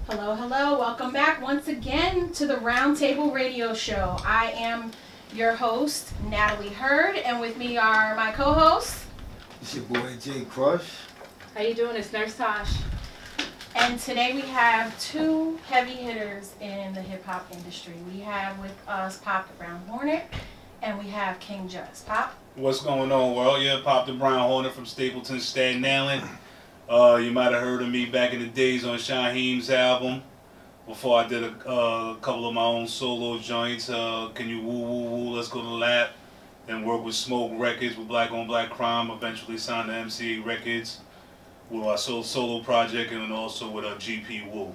Hello, hello. Welcome back once again to the Roundtable Radio Show. I am your host, Natalie Hurd, and with me are my co-hosts. It's your boy Jay Crush. How you doing? It's Nurse Tosh. And today we have two heavy hitters in the hip-hop industry. We have with us Pop the Brown Hornet, and we have King Just. Pop? What's going on, world? Yeah, Pop the Brown Hornet from Stapleton, Staten Island. You might have heard of me back in the days on Shaheem's album. Before I did a couple of my own solo joints. Can You Woo Woo Woo, Let's Go to Lap. Then worked with Smoke Records with Black on Black Crime. Eventually signed to MCA Records with our solo project, and then also with GP Woo.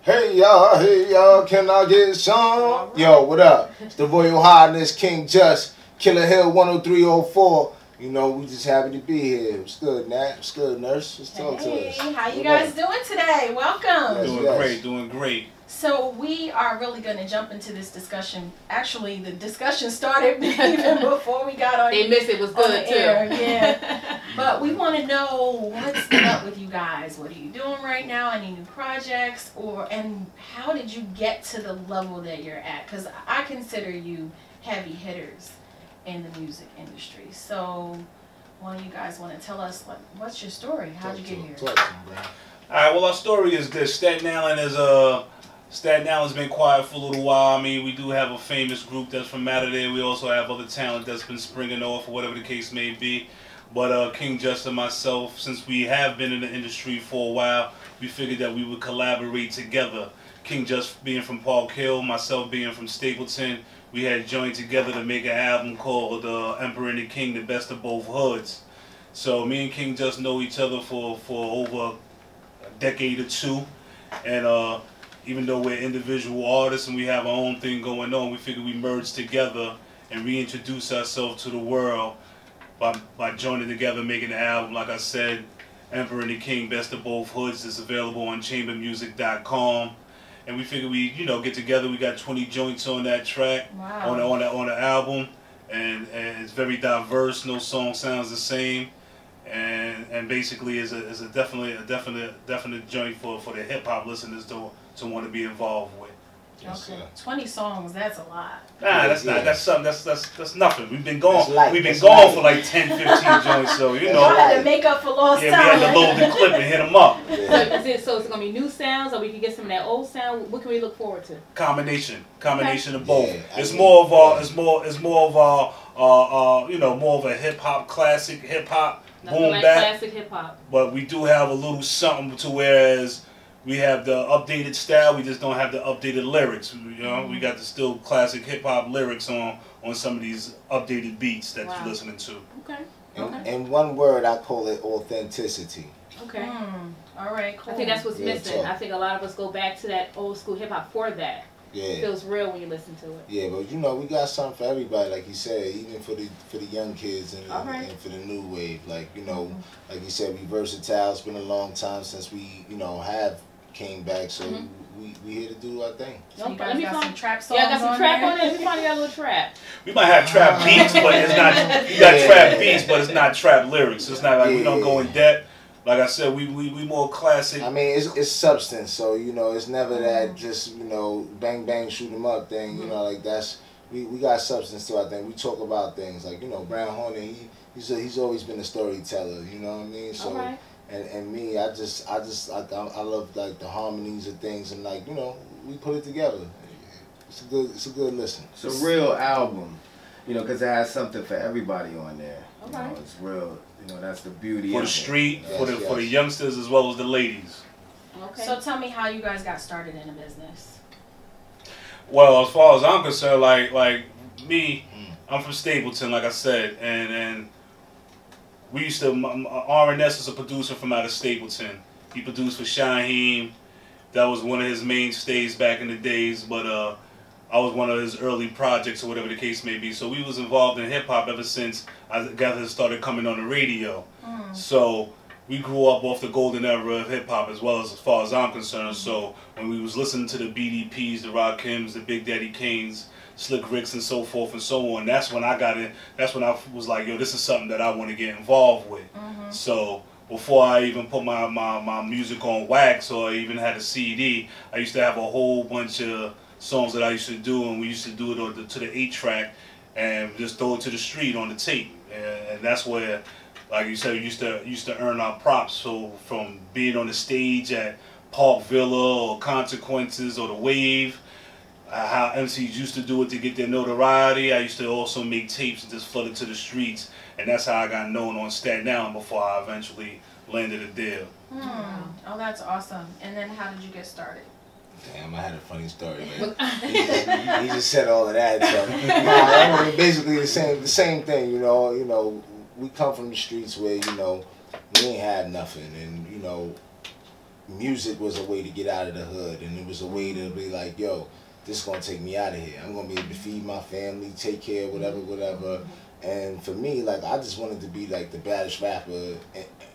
Hey y'all, can I get some? Yo, what up? It's the Royal Highness, King Just, Killer Hill 10304. You know, we just happy to be here. It's good, Nat. It's good, Nurse. Just talk to us. Hey, how you guys doing today? Welcome. Doing great. So we are really going to jump into this discussion. Actually, the discussion started even before we got on. They missed it. Was good too. Yeah. But we want to know what's up with you guys. What are you doing right now? Any new projects? And how did you get to the level that you're at? Because I consider you heavy hitters in the music industry. So one of you guys want to tell us, like, what's your story? How'd you get here? Talk to him, bro. Alright, well, our story is this. Staten Island's been quiet for a little while. I mean, we do have a famous group that's from out of there. We also have other talent that's been springing off, or whatever the case may be. But King Just and myself, since we have been in the industry for a while, we figured that we would collaborate together. King Just being from Park Hill, myself being from Stapleton, we had joined together to make an album called Emperor and the King, the Best of Both Hoods. So me and King Just know each other for over a decade or two. And even though we're individual artists and we have our own thing going on, we figured we merge together and reintroduce ourselves to the world by joining together, making an album. Like I said, Emperor and the King, Best of Both Hoods is available on chambermusic.com. And we figured we, get together. We got 20 joints on that track, wow, on the album, and it's very diverse. No song sounds the same, and basically is a definite joint for the hip hop listeners to want to be involved with. Okay, 20 songs, that's a lot. Nah, that's not. That's something. That's nothing. We've been going. We've been That's going light. for like 10, 15 joints. So You had to make up for lost yeah, time. we had to load the clip and hit them up. So it's gonna be new sounds, or we can get some of that old sound. What can we look forward to? Combination of both. Yeah, It's more of a hip hop classic, hip hop boom like bap. classic hip hop. But we do have a little something to whereas we have the updated style, we just don't have the updated lyrics. We got the still classic hip hop lyrics on some of these updated beats that you're listening to. Okay. In one word, I call it authenticity. Okay. All right, cool. I think that's what's Yeah, missing. talk. I think a lot of us go back to that old school hip hop for that. Yeah. It feels real when you listen to it. Yeah, but we got something for everybody, like you said, even for the young kids and for the new wave. Like like you said, we versatile. It's been a long time since we have came back, so we here to do our thing. So you guys got some trap songs. Yeah, I got some trap there? on it. We finally got a little trap. We might have trap beats, but it's not. We got trap beats, but it's not trap lyrics. It's not like we don't go in depth. Like I said, we more classic. I mean, it's substance, so it's never that just bang bang shoot 'em up thing. Like that's we got substance to our thing. We talk about things like Brown Hornet. He's always been a storyteller. You know what I mean? So and me, I love like the harmonies of things, and like we put it together. It's a good listen. It's a real album, because it has something for everybody on there. It's real. That's the beauty for of the it. street, for the youngsters as well as the ladies. Okay. So tell me how you guys got started in the business. Well, as far as I'm concerned, like me, I'm from Stapleton, like I said, and we used to. RNS is a producer from out of Stapleton. He produced for Shaheem. That was one of his mainstays back in the days, but I was one of his early projects or whatever the case may be. So we was involved in hip hop ever since I gathered started coming on the radio. So we grew up off the golden era of hip hop as well as far as I'm concerned. So when we was listening to the BDPs, the Rakims, the Big Daddy Kanes, Slick Ricks and so forth and so on, that's when I got in. That's when I was like, yo, this is something that I want to get involved with. So before I even put my music on wax or even had a CD, I used to have a whole bunch of songs that I used to do, and we used to do it to the 8-track and just throw it to the street on the tape. And that's where, like you said, we used to earn our props. So from being on the stage at Park Villa or Consequences or the Wave, how MCs used to do it to get their notoriety, I used to also make tapes and just flood it to the streets. And that's how I got known on Staten Island before I eventually landed a deal. Oh, that's awesome. And then how did you get started? Damn, I had a funny story, man. he just said all of that. So, I mean, basically the same thing. You know, we come from the streets where we ain't had nothing, and music was a way to get out of the hood, and it was a way to be like, yo, this is gonna take me out of here. I'm gonna be able to feed my family, take care, whatever. And for me, like, I just wanted to be like the baddest rapper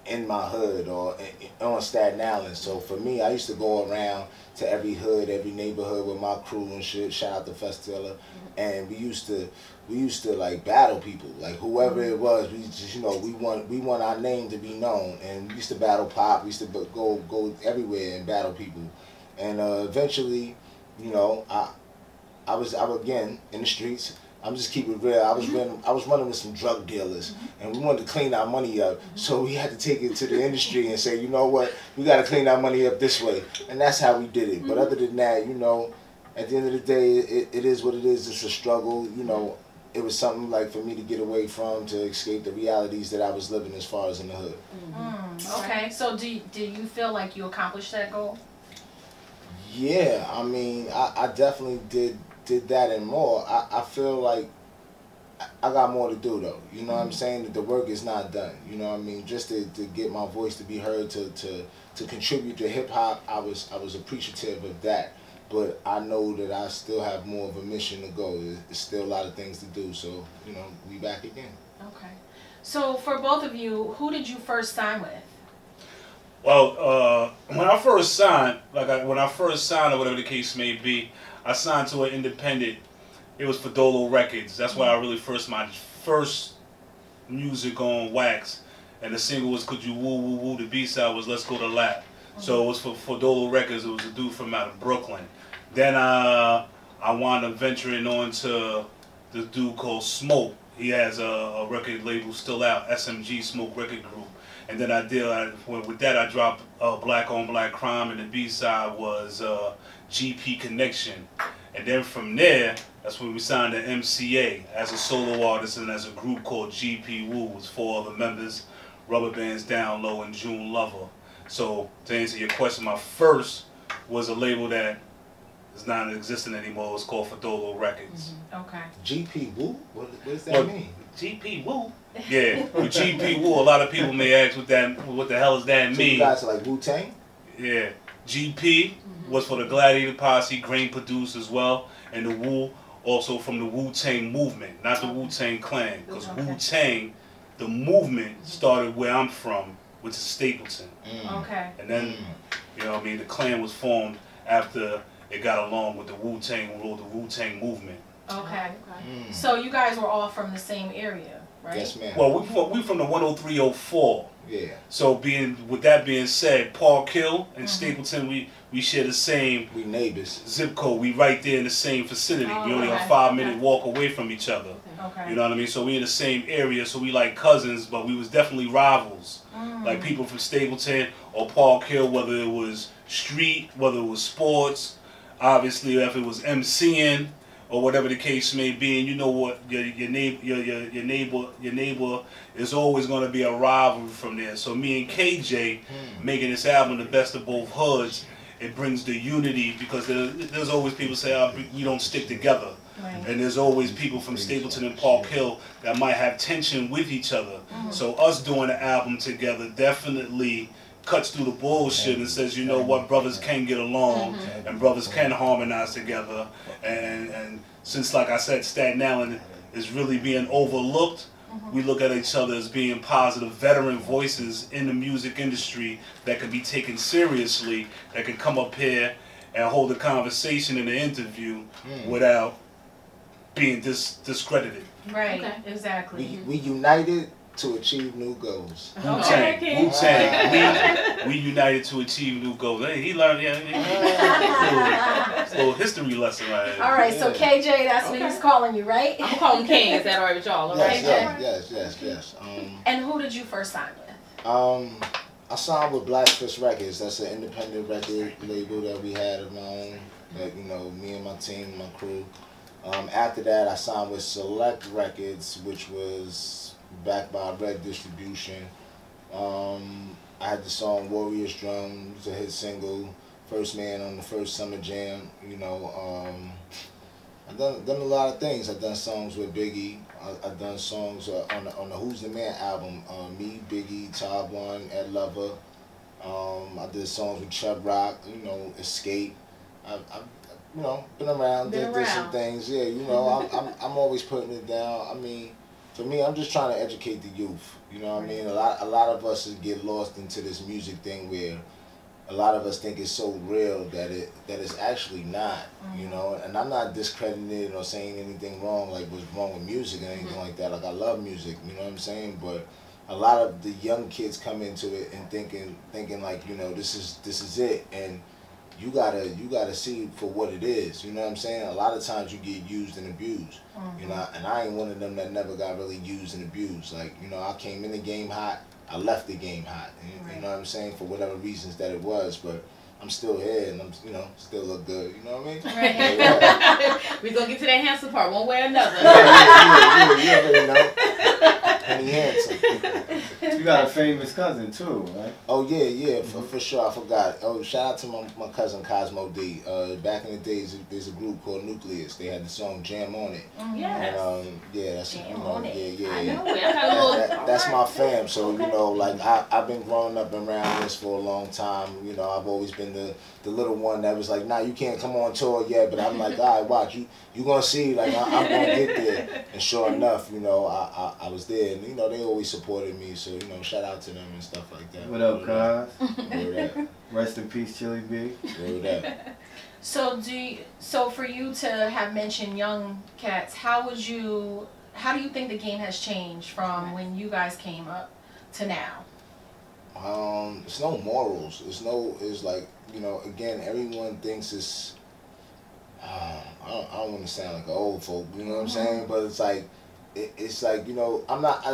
in my hood or on Staten Island. So for me, I used to go around to every hood, every neighborhood with my crew and shit. Shout out to Festilla. And we used to like battle people, like whoever it was. We just we want our name to be known. And we used to battle Pop. We used to go everywhere and battle people. And eventually, I was again in the streets. I'm just keeping it real. I was running with some drug dealers, and we wanted to clean our money up. So we had to take it to the industry and say, you know what, we got to clean our money up this way, and that's how we did it. But other than that, at the end of the day, it is what it is. It's a struggle. It was something like for me to get away from, to escape the realities that I was living as far as in the hood. Okay, so do you feel like you accomplished that goal? Yeah, I mean, I definitely did that and more. I feel like I got more to do though. You know what I'm saying? That the work is not done. You know what I mean? Just to get my voice to be heard, to contribute to hip hop, I was appreciative of that. But I know that I still have more of a mission to go. There's still a lot of things to do. So, we back again. Okay. So for both of you, who did you first sign with? Well, when I first signed, or whatever the case may be, I signed to an independent. It was for Dolo Records. That's why I really my first music on wax, and the single was "Could You Woo Woo Woo." The B-side was "Let's Go to Lap." So it was for Dolo Records. It was a dude from out of Brooklyn. Then I wound up venturing on to this dude called Smoke. He has a record label still out, SMG Smoke Record Group. And then with that I dropped Black on Black Crime, and the B-side was GP Connection. And then from there, that's when we signed to MCA as a solo artist and as a group called GP Woo. It was 4 other members, Rubber Bands Down Low and June Lover. So to answer your question, my first was a label that is non-existent anymore. It was called Fadolo Records. Okay. GP Woo? What does that mean? GP Woo? Yeah, with GP Woo, a lot of people may ask what the hell does that mean? So you guys are like Wu-Tang? Yeah. GP was for the Gladiator Posse, Grain Produced as well, and the Wu also from the Wu-Tang movement, not the Wu-Tang Clan, because Wu-Tang, the movement, started where I'm from, which is Stapleton. Okay. And then, the Clan was formed after it got along with the Wu-Tang movement. Okay. So you guys were all from the same area, right? Yes, ma'am. Well, we from the 10304. Yeah. So with that being said, Park Hill and Stapleton, we share the same. We neighbors. Zip code. We right there in the same vicinity. Oh, we only okay. a 5-minute walk away from each other. Okay. You know what I mean? So we in the same area. So we like cousins, but we was definitely rivals. Like people from Stapleton or Park Hill, whether it was street, whether it was sports, obviously if it was MCing or whatever the case may be. And you know what, your neighbor is always going to be a rival from there. So me and KJ making this album, The Best of Both Hoods, it brings the unity, because there's always people say we don't stick together. Right. And there's always people from Stapleton and Park Hill that might have tension with each other. So us doing the album together definitely cuts through the bullshit and says, you know what, brothers can get along and brothers can harmonize together. And since, like I said, Staten Island is really being overlooked, we look at each other as being positive veteran voices in the music industry that can be taken seriously, that can come up here and hold a conversation in an interview without being discredited. Right, exactly. We united to achieve new goals. Okay, King. Wu-Tang. We united to achieve new goals. Hey, he learned, it's a little history lesson right here. All right, so KJ, that's what he's calling you, right? I'm gonna call him King. Is that all right with y'all? All right. Yes. And who did you first sign with? I signed with Blackfish Records. That's an independent record label that we had of my own. That, you know, me and my team, my crew. After that, I signed with Select Records, which was backed by Red Distribution. I had the song Warriors Drum, it was a hit single, first man on the first Summer Jam. You know, I've done a lot of things. I've done songs with Biggie. I've done songs on the Who's the Man album. Me, Biggie, Top One, Ed Lover. I did songs with Chubb Rock. You know, Escape. I've you know, been around, did some things. Yeah, you know, I'm always putting it down. I mean, for me, I'm just trying to educate the youth. You know what I mean? A lot of us get lost into this music thing where a lot of us think it's so real that it's actually not. You know, and I'm not discrediting it or saying anything wrong, like what's wrong with music or anything like that. Like, I love music. You know what I'm saying? But a lot of the young kids come into it and thinking like, you know, this is it, and you gotta see it for what it is. You know what I'm saying? A lot of times you get used and abused. You know, and I ain't one of them that never got really used and abused. Like, you know, I came in the game hot, I left the game hot. You know what I'm saying? For whatever reasons that it was, but I'm still here and I'm, you know, still look good. You know what I mean? Right. We're gonna get to that handsome part one way or another. You already know. And he handsome. You got a famous cousin too, right? Oh yeah, for sure. I forgot. Oh, shout out to my cousin Cosmo D. Back in the days, there's a group called Nucleus. They had the song Jam on It. Yes. And that's Jam on It. Yeah. I know it. That's my fam. So you know, like I've been growing up around this for a long time. You know, I've always been the little one that was like, nah, you can't come on tour yet. But I'm like, all right, watch, you gonna see. Like I'm gonna get there. And sure enough, you know, I was there. And you know, they always supported me. So you know, shout out to them and stuff like that. What up, Cos? Word up. Rest in peace, Chili B. Word up. So so for you to have mentioned young cats, how do you think the game has changed from when you guys came up to now? It's no morals. It's like, you know, again, everyone thinks it's, I don't want to sound like an old folk, you know what I'm saying? But it's like, you know, I'm not,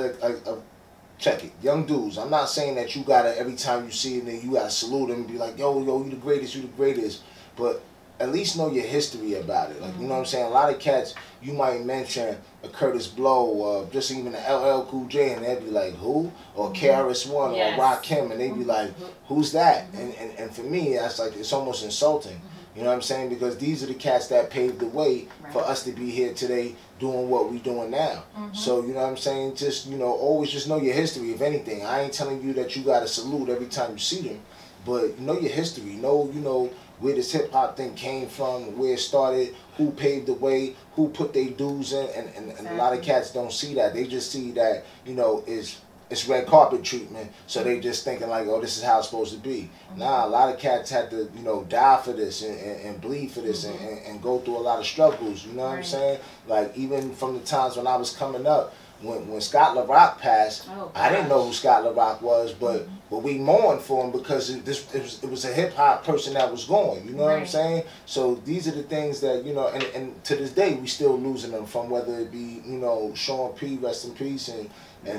check it, young dudes, I'm not saying that you gotta, every time you see it, you gotta salute them and be like, yo, you the greatest, but at least know your history about it. Like, you know what I'm saying? A lot of cats, you might mention a Curtis Blow, or just even an LL Cool J, and they'd be like, who? Or KRS-One, or Rakim, and they'd be like, who's that? And for me, that's like, it's almost insulting. You know what I'm saying? Because these are the cats that paved the way for us to be here today doing what we're doing now. So, you know what I'm saying? Just, you know, always just know your history, if anything. I ain't telling you that you got to salute every time you see them, but know your history. Know, you know, where this hip-hop thing came from, where it started, who paved the way, who put their dues in, and a lot of cats don't see that. They just see that, you know, it's red carpet treatment, so they just thinking like, oh, this is how it's supposed to be. Nah, a lot of cats had to, you know, die for this and bleed for this and go through a lot of struggles, you know what I'm saying? Like, even from the times when I was coming up, when Scott LaRock passed, I didn't know who Scott LaRock was, but we mourned for him because it was a hip hop person that was going. You know what I'm saying? So these are the things that, you know, and to this day we still losing them, from whether it be, you know, Sean P, rest in peace, and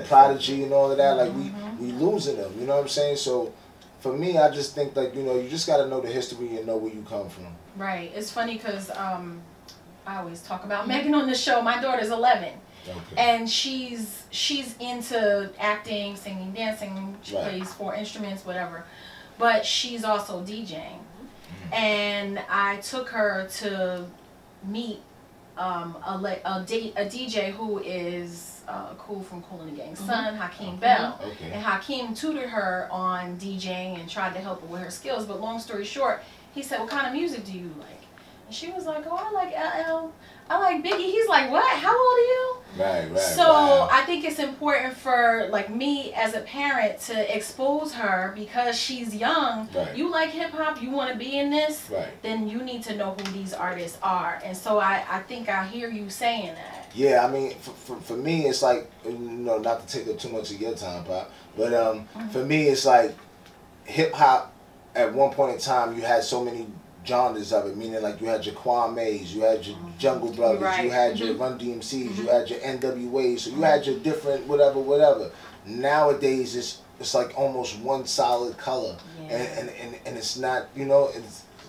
Prodigy and all of that. Like we losing them. You know what I'm saying? So for me, I just think that, you know, you just got to know the history and know where you come from. Right. It's funny because I always talk about Megan on the show. My daughter's 11. Okay. And she's into acting, singing, dancing. She plays 4 instruments, whatever. But she's also DJing. And I took her to meet a DJ who is Cool from Kool and the Gang's son, Hakeem Bell. Okay. And Hakeem tutored her on DJing and tried to help her with her skills. But long story short, he said, "What kind of music do you like?" She was like, oh, I like LL. I like Biggie. He's like, what? How old are you? Right. So wow. I think it's important for like me as a parent to expose her because she's young. Right. You like hip hop, you want to be in this, Right. then you need to know who these artists are. And so I think I hear you saying that. Yeah, I mean, for me, it's like, you know, not to take up too much of your time, Pop, but for me, it's like hip hop. At one point in time, you had so many genres of it, meaning like you had your Kwame's, you had your Jungle Brothers, Right. you had your Run DMCs, you had your NWAs, so you had your different whatever. Nowadays, it's like almost one solid color, Yeah. and it's not, you know,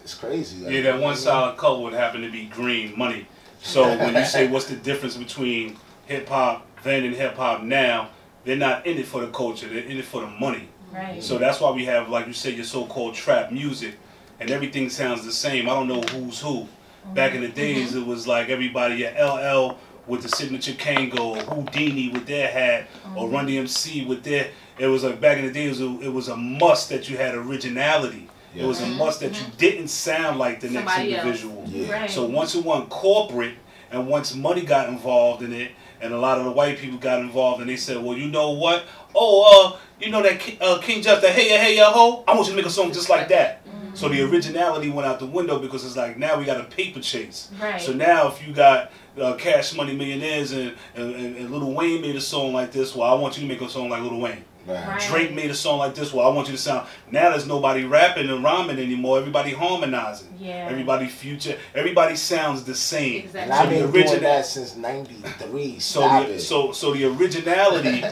it's crazy. Like, Yeah, that one solid color would happen to be green, money. So when you say what's the difference between hip hop then and hip hop now, they're not in it for the culture, they're in it for the money. Right. So that's why we have, like you said, your so-called trap music, and everything sounds the same. I don't know who's who. Back in the days, it was like everybody, your LL with the signature Kango, Houdini with their hat, or Run DMC with their. It was like back in the days, it was a must that you had originality. Yeah. It was a must that you didn't sound like the next Somebody else. individual. Yeah. Right. So once it went corporate, and once money got involved in it, and a lot of the white people got involved, and they said, well, you know what? Oh, you know that King Just, hey ya ho, I want you to make a song just like that. So the originality went out the window because it's like now we got a paper chase. Right. So now if you got Cash Money Millionaires and Lil Wayne made a song like this, well, I want you to make a song like Lil Wayne. Right. Drake made a song like this, well, I want you to sound. Now there's nobody rapping and rhyming anymore. Everybody harmonizing. Yeah. Everybody future. Everybody sounds the same. Exactly. And I've been doing original- that since '93. So the originality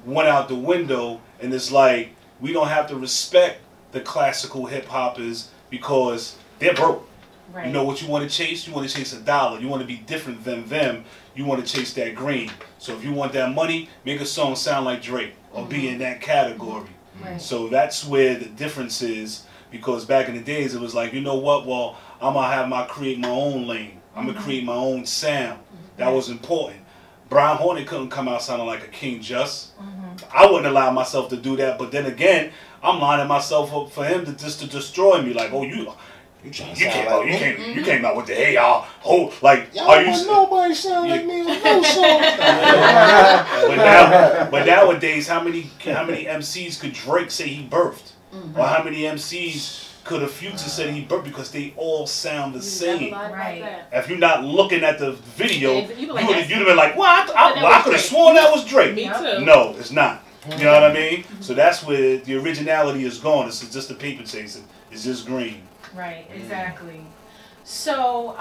went out the window, and it's like we don't have to respect the classical hip hoppers because they're broke. Right. You know what you want to chase? You want to chase $1. You want to be different than them. You want to chase that green. So if you want that money, make a song sound like Drake or be in that category. Right. So that's where the difference is, because back in the days it was like, you know what? Well, I'm gonna create my own lane. I'm gonna create my own sound. That was important. Brian Hornet couldn't come out sounding like a King Just. I wouldn't allow myself to do that. But then again, I'm lining myself up for him to destroy me. Like, oh, you came out with the hey y'all, oh, like, Y'all are you? want nobody sound like me with no song. But nowadays, how many MCs could Drake say he birthed, or how many MCs could a Future say he birthed? Because they all sound the same. Right. If you're not looking at the video, Yeah, you'd be like, you'd have been like, "What? I could have Drake. sworn that was Drake." Me too. No, it's not. You know what I mean? So that's where the originality is gone. It's just a paper chasing. It's just green. Right, exactly. So,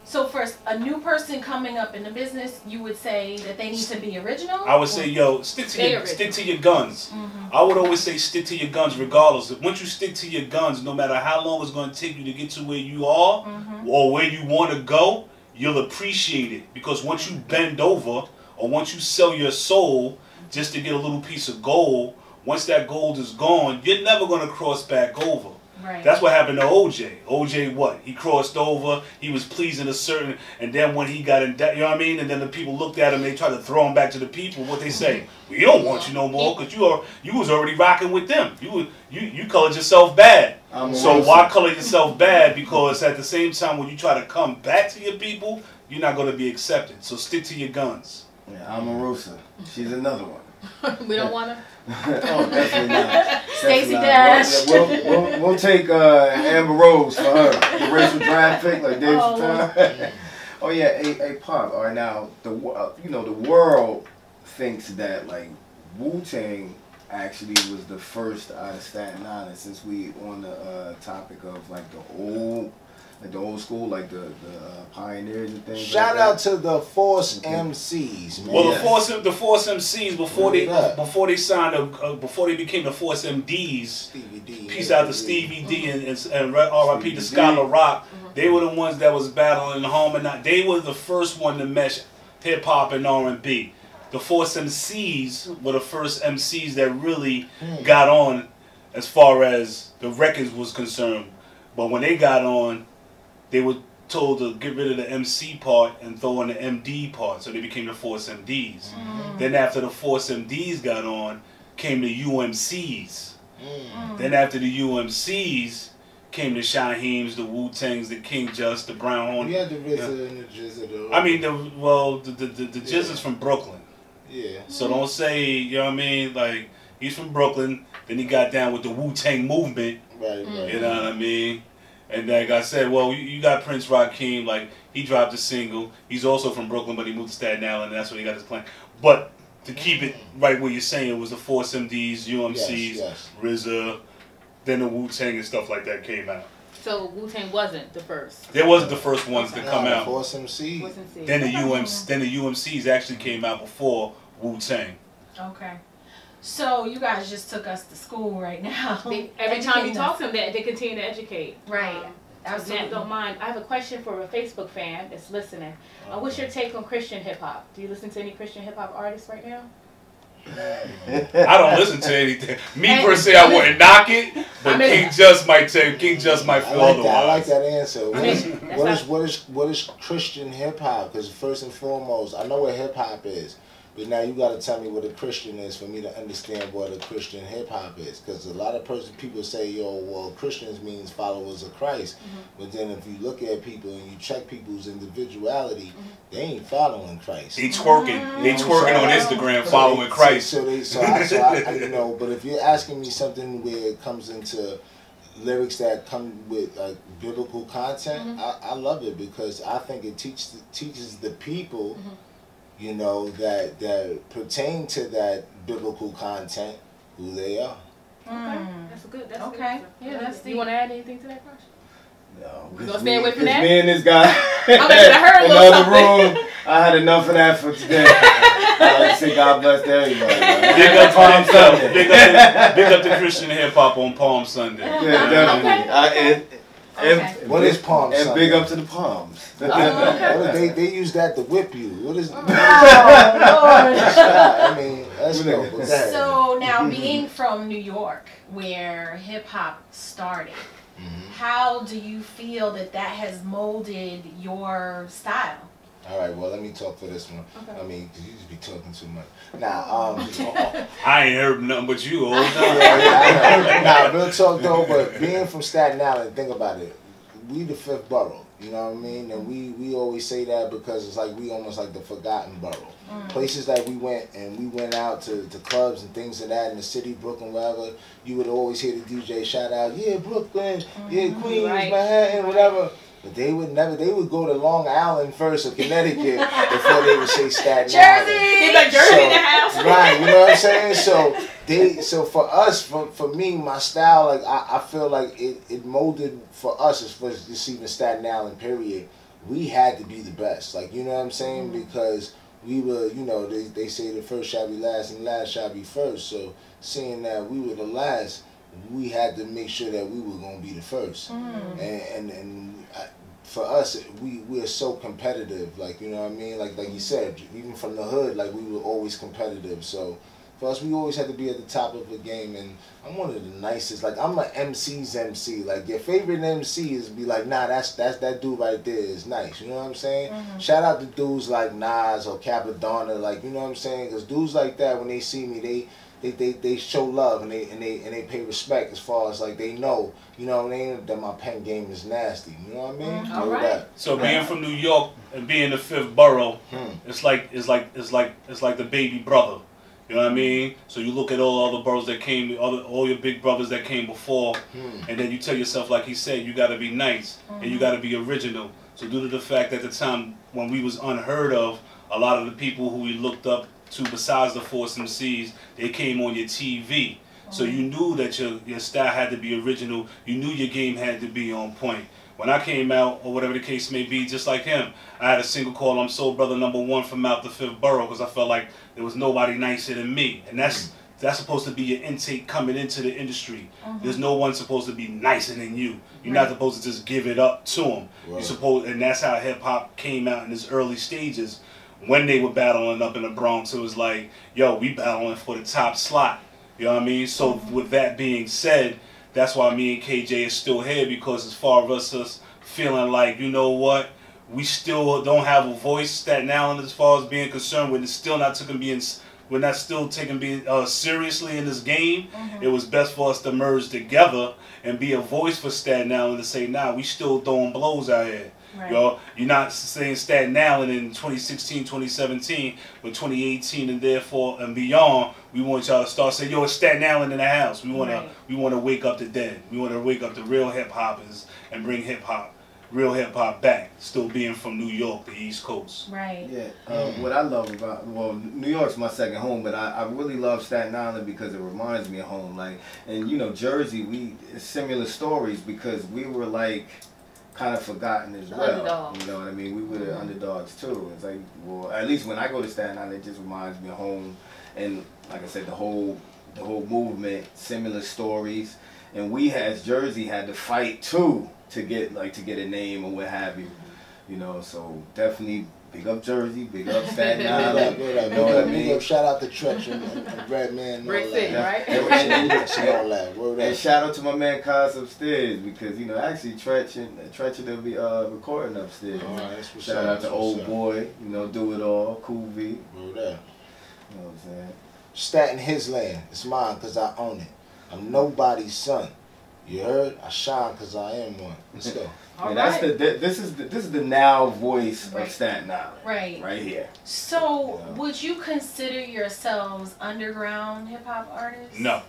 so for a new person coming up in the business, you would say that they need to be original? I would say, yo, stick to your guns. I would always say stick to your guns regardless. Once you stick to your guns, no matter how long it's going to take you to get to where you are or where you want to go, you'll appreciate it. Because once you bend over or once you sell your soul just to get a little piece of gold, once that gold is gone, you're never going to cross back over. Right. That's what happened to OJ. OJ, what? He crossed over. He was pleasing a certain, and then when he got in, you know what I mean? And then the people looked at him. They tried to throw him back to the people. What they say? We don't want you no more because you was already rocking with them. You colored yourself bad. So why color yourself bad? Because at the same time, when you try to come back to your people, you're not going to be accepted. So stick to your guns. Yeah, Omarosa. She's another one. We don't want to. Oh, definitely not. Stacey Dash. Dash. We'll take Amber Rose for her. The racial draft pick like Dave Oh, Chappelle. Oh yeah, hey Pop. All right, now the world thinks that like Wu-Tang actually was the first out of Staten Island, since we on the topic of like the old school, like the pioneers and things. Shout like out to the Force MCs, man. Well, the Force MCs before they signed before they became the Force MDs. Stevie D. Peace out to Stevie D and R.I.P. to Scholar Rock. They were the ones that was battling harmonize. They were the first one to mesh hip hop and R&B. The Force MCs were the first MCs that really got on as far as the records was concerned. But when they got on, they were told to get rid of the MC part and throw in the MD part, so they became the Force MDs. Then after the Force MDs got on, came the UMCs. Then after the UMCs came the Shaheems, the Wu-Tangs, the King Just, the Brown Hornet. We had the RZA and the Jizza though. I mean, the Jizz is from Brooklyn. Yeah. So don't say, you know what I mean? Like, he's from Brooklyn. Then he got down with the Wu-Tang movement. Right. You know what I mean? And like I said, well, you got Prince Rakeem. Like, he dropped a single. He's also from Brooklyn, but he moved to Staten Island, and that's where he got his claim. But to keep it right where you're saying, it was the Force MDs, UMCs, RZA, then the Wu-Tang and stuff like that came out. So Wu-Tang wasn't the first. They wasn't the first ones to come out. Force MC. Then the UMCs actually came out before Wu-Tang. Okay. So you guys just took us to school right now. Every time you talk to them, they continue to educate. Right. Absolutely. Don't mind. I have a question for a Facebook fan that's listening. What's your take on Christian hip hop? Do you listen to any Christian hip hop artists right now? I don't listen to anything. Me per se, I wouldn't knock it, but King Just might feel otherwise. I like that answer. What is Christian hip hop? Because first and foremost, I know what hip hop is, but now you got to tell me what a Christian is for me to understand what a Christian hip hop is. Because a lot of people say, yo, well, Christians means followers of Christ. But then if you look at people and you check people's individuality, they ain't following Christ. They twerking. They twerking on Instagram following Christ. So I you know, but if you're asking me something where it comes into lyrics that come with like biblical content, I love it because I think it teaches the people, you know, that pertain to that biblical content, who they are. Okay, that's good. That's okay. Good. Yeah, that's. You want to add anything to that question? No. You gonna stay away from that? Me and this guy I in the other room, I had enough of that for today. I like to say God bless everybody. Big up Palm Sunday. Big up the Christian hip hop on Palm Sunday. Yeah, definitely. What is Palm Sunday? And big up to the Palms. They use that to whip you. What is? Lord. I mean, let's go. So now, being from New York, where hip hop started, how do you feel that has molded your style? All right, well, let me talk for this one. Okay. I mean, 'cause you just be talking too much. Now, I ain't heard nothing but you all the time. Nah, real talk though, but being from Staten Island, think about it. We the fifth borough, you know what I mean? And we always say that because it's like we almost like the forgotten borough. Places that we went out to clubs and things of that in the city, Brooklyn, wherever, you would always hear the DJ shout out, yeah, Brooklyn, yeah, Queens, Manhattan, whatever. But they would go to Long Island first or Connecticut before they would say Staten Island. Jersey! Like Jersey in the house. Right, you know what I'm saying? So for us, for me, my style, like I feel like it molded for us as far as just even Staten Island, period. We had to be the best. Like, you know what I'm saying? Because we were, you know, they say the first shall be last and the last shall be first. So seeing that we were the last, we had to make sure that we were going to be the first. For us, we are so competitive, like, you know what I mean? Like you said, even from the hood, like, we were always competitive. So for us, we always had to be at the top of the game, and I'm one of the nicest. Like, I'm an MC's MC. Like, your favorite MC is be like, nah, that's that dude right there is nice. You know what I'm saying? Shout out to dudes like Nas or Capadonna, like, you know what I'm saying? Because dudes like that, when they see me, they show love and they pay respect as far as like they know, you know what I mean, that my pen game is nasty. You know what I mean? All right. So being from New York and being the fifth borough, it's like the baby brother. You know what I mean? So you look at all the other boroughs that came, all your big brothers that came before, and then you tell yourself, like he said, you got to be nice and you got to be original. So due to the fact that at the time when we was unheard of, a lot of the people who we looked up to besides the Force MCs, they came on your TV. So you knew that your style had to be original. You knew your game had to be on point. When I came out, or whatever the case may be, just like him, I had a single called I'm Soul Brother #1 from out the fifth borough because I felt like there was nobody nicer than me. And that's supposed to be your intake coming into the industry. There's no one supposed to be nicer than you. You're not supposed to just give it up to them. Right. And that's how hip hop came out in its early stages. When they were battling up in the Bronx, it was like, yo, we battling for the top slot. You know what I mean? So with that being said, that's why me and KJ is still here, because as far as us feeling like, you know what, we still don't have a voice, Staten Island, as far as being concerned with, it's still not we're not still taking being seriously in this game, it was best for us to merge together and be a voice for Staten Island to say, nah, we still throwing blows out here. Right. Yo, you're not saying Staten Island in 2016, 2017, but 2018 and therefore and beyond. We want y'all to start saying, "Yo, it's Staten Island in the house." We want to wake up the dead. We want to wake up the real hip hoppers and bring real hip hop back. Still being from New York, the East Coast. Right. Yeah. What I love about New York's my second home, but I really love Staten Island because it reminds me of home. Like, and you know, Jersey, similar stories because we were like kind of forgotten as well. Underdogs. You know what I mean? We were the underdogs too. It's like, well, at least when I go to Staten Island, it just reminds me of home. And like I said, the whole movement, similar stories. And we as Jersey had to fight too to get a name or what have you. You know, so definitely big up Jersey, big up Staten Island. You know what I mean? Shout out to Tretch and Redman and all Brick City, that. right? And shout out to my man Cos upstairs because you know actually Tretch will be recording upstairs. All right, that's what's shout up, out to Old Boy, you know, Do It All, Cool V. You know Word up. what I'm saying? Staten his land. It's mine because I own it. I'm nobody's son. You heard? I shine because I am one. Let's go. And that's this is the now voice of Staten Island. Right here. So, would you consider yourselves underground hip hop artists? No.